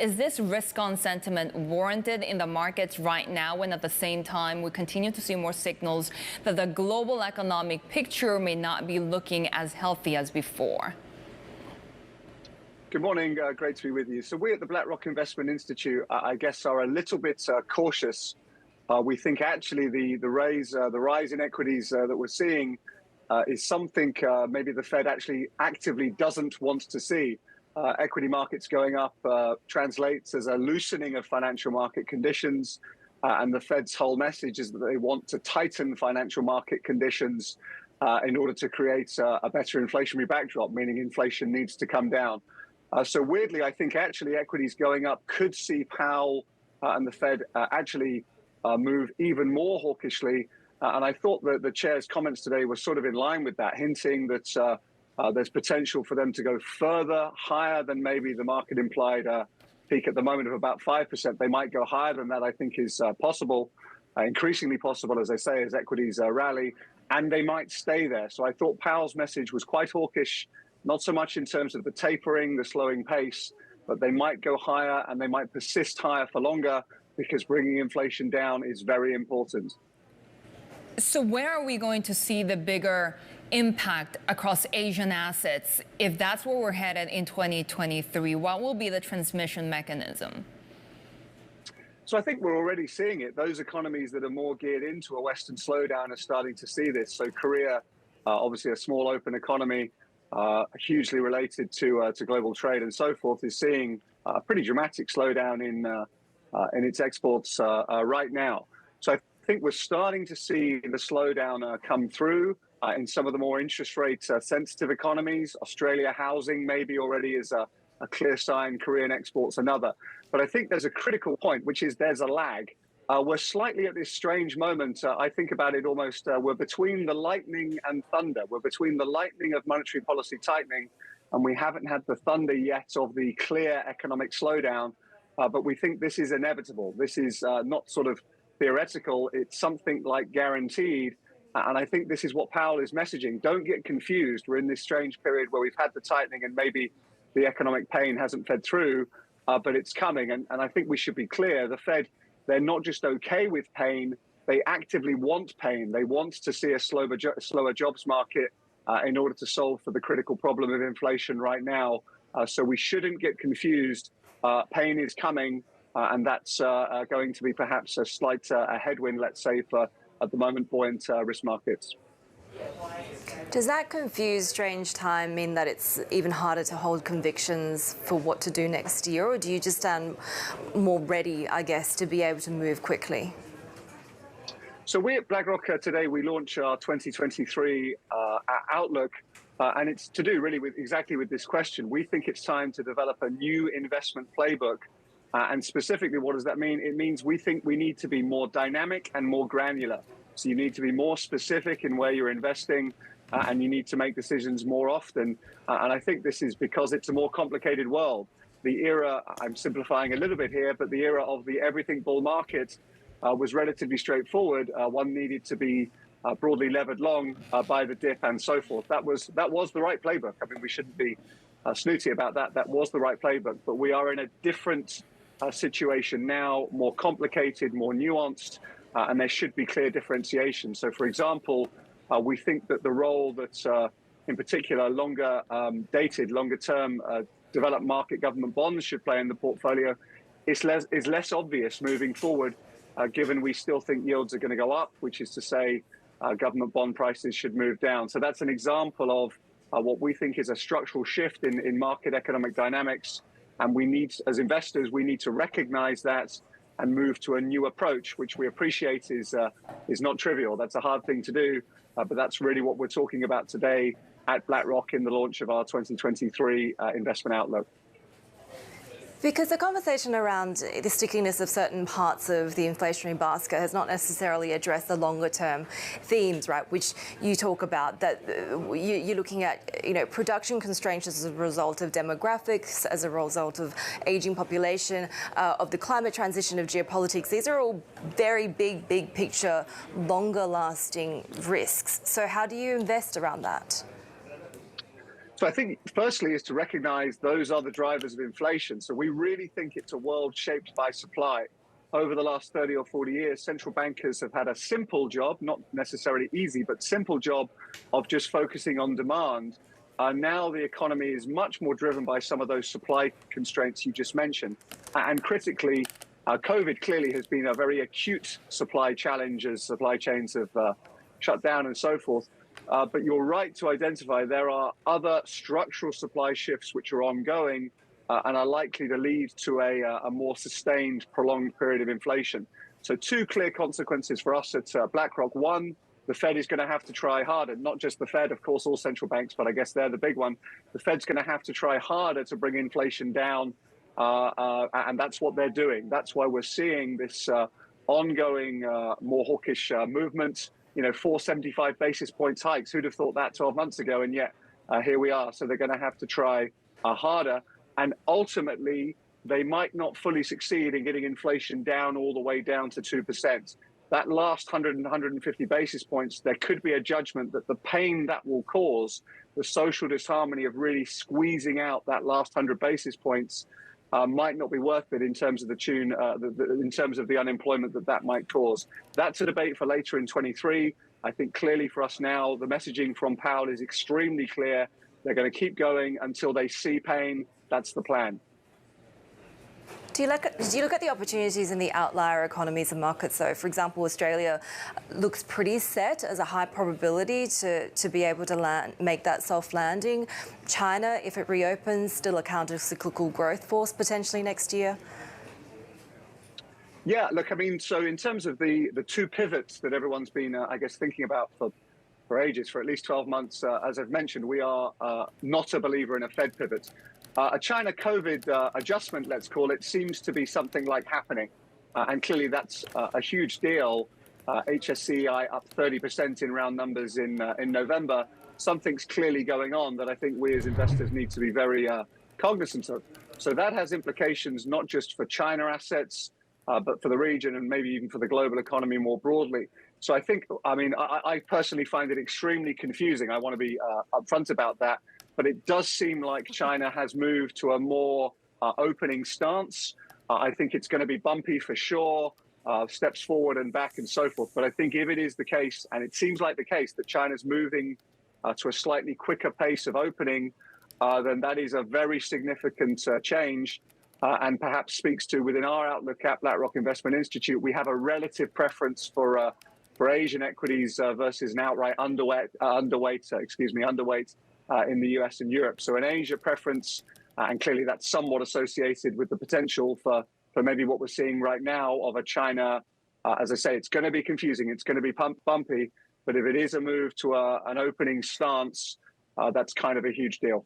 Is this risk-on sentiment warranted in the markets right now, when at the same time we continue to see more signals that the global economic picture may not be looking as healthy as before? Good morning. Great to be with you. So we at the BlackRock Investment Institute, I guess, are a little bit cautious. We think actually the rise in equities that we're seeing is something maybe the Fed actually actively doesn't want to see. Equity markets going up translates as a loosening of financial market conditions. And the Fed's whole message is that they want to tighten financial market conditions in order to create a better inflationary backdrop, meaning inflation needs to come down. So weirdly, I think actually equities going up could see Powell and the Fed actually move even more hawkishly. And I thought that the chair's comments today were sort of in line with that, hinting that there's potential for them to go further, higher than maybe the market implied peak at the moment of about 5%. They might go higher than that, I think is possible, increasingly possible, as I say, as equities rally, and they might stay there. So I thought Powell's message was quite hawkish. Not so much in terms of the tapering, the slowing pace, but they might go higher and they might persist higher for longer because bringing inflation down is very important. So where are we going to see the bigger impact across Asian assets if that's where we're headed in 2023? What will be the transmission mechanism? So I think we're already seeing it. Those economies that are more geared into a Western slowdown are starting to see this. So Korea, obviously a small open economy, hugely related to global trade and so forth, is seeing a pretty dramatic slowdown in its exports right now. So I think we're starting to see the slowdown come through in some of the more interest rate sensitive economies. Australia housing maybe already is a clear sign, Korean exports another. But I think there's a critical point, which is there's a lag. We're slightly at this strange moment. I think about it almost, we're between the lightning and thunder. We're between the lightning of monetary policy tightening, and we haven't had the thunder yet of the clear economic slowdown. But we think this is inevitable. This is not sort of theoretical. It's something like guaranteed. And I think this is what Powell is messaging. Don't get confused. We're in this strange period where we've had the tightening and maybe the economic pain hasn't fed through, but it's coming. And I think we should be clear. The Fed, they're not just okay with pain, they actively want pain. They want to see a slower jobs market in order to solve for the critical problem of inflation right now. So we shouldn't get confused. Pain is coming, and that's going to be perhaps a slight a headwind, let's say, for, at the moment, buoyant risk markets. Does that confused strange time mean that it's even harder to hold convictions for what to do next year, or do you just stand more ready, I guess, to be able to move quickly? So we at BlackRock today, we launch our 2023 outlook, and it's to do really with exactly with this question. We think it's time to develop a new investment playbook. And specifically, what does that mean? It means we think we need to be more dynamic and more granular. So you need to be more specific in where you're investing, and you need to make decisions more often. And I think this is because it's a more complicated world. The era, I'm simplifying a little bit here, but the era of the everything bull market was relatively straightforward. One needed to be broadly levered long by the dip and so forth. That was the right playbook. I mean, we shouldn't be snooty about that. That was the right playbook. But we are in a different situation now, more complicated, more nuanced. And there should be clear differentiation. So, for example, we think that the role that, in particular, longer term developed market government bonds should play in the portfolio is less obvious moving forward, given we still think yields are going to go up, which is to say government bond prices should move down. So that's an example of what we think is a structural shift in market economic dynamics. And we need, as investors, we need to recognize that and move to a new approach, which we appreciate is not trivial. That's a hard thing to do, but that's really what we're talking about today at BlackRock in the launch of our 2023 investment outlook. Because the conversation around the stickiness of certain parts of the inflationary basket has not necessarily addressed the longer term themes, right, which you talk about, that you're looking at, production constraints as a result of demographics, as a result of aging population, of the climate transition, of geopolitics. These are all very big picture, longer lasting risks. So how do you invest around that? So I think firstly is to recognize those are the drivers of inflation. So we really think it's a world shaped by supply. Over the last 30 or 40 years, central bankers have had a simple job, not necessarily easy, but simple job of just focusing on demand. Now the economy is much more driven by some of those supply constraints you just mentioned. And critically, COVID clearly has been a very acute supply challenge as supply chains have shut down and so forth. But you're right to identify there are other structural supply shifts which are ongoing and are likely to lead to a more sustained, prolonged period of inflation. So two clear consequences for us at BlackRock. One, the Fed is going to have to try harder, not just the Fed, of course, all central banks, but I guess they're the big one. The Fed's going to have to try harder to bring inflation down, and that's what they're doing. That's why we're seeing this ongoing, more hawkish movement. 475 basis points hikes. Who'd have thought that 12 months ago? And yet here we are. So they're going to have to try harder. And ultimately, they might not fully succeed in getting inflation down all the way down to 2%. That last 100 and 150 basis points, there could be a judgment that the pain that will cause, the social disharmony of really squeezing out that last 100 basis points, might not be worth it in terms of in terms of the unemployment that might cause. That's a debate for later in 23. I think clearly for us now, the messaging from Powell is extremely clear. They're going to keep going until they see pain. That's the plan. Do you look at the opportunities in the outlier economies and markets, though? For example, Australia looks pretty set as a high probability to be able to make that soft landing. China, if it reopens, still a counter-cyclical growth force potentially next year? Yeah, look, I mean, so in terms of the two pivots that everyone's been, I guess, thinking about for ages, for at least 12 months, as I've mentioned, we are not a believer in a Fed pivot. A China COVID adjustment, let's call it, seems to be something like happening. And clearly that's a huge deal. HSCI up 30% in round numbers in November. Something's clearly going on that I think we as investors need to be very cognizant of. So that has implications not just for China assets, but for the region and maybe even for the global economy more broadly. So I personally find it extremely confusing. I want to be upfront about that. But it does seem like China has moved to a more opening stance. I think it's going to be bumpy for sure, steps forward and back and so forth. But I think if it is the case, and it seems like the case, that China's moving to a slightly quicker pace of opening, then that is a very significant change and perhaps speaks to, within our outlook at BlackRock Investment Institute, we have a relative preference for Asian equities versus an outright underweight in the US and Europe. So an Asia preference, and clearly that's somewhat associated with the potential for maybe what we're seeing right now of a China. As I say, it's going to be confusing. It's going to be bumpy. But if it is a move to an opening stance, that's kind of a huge deal.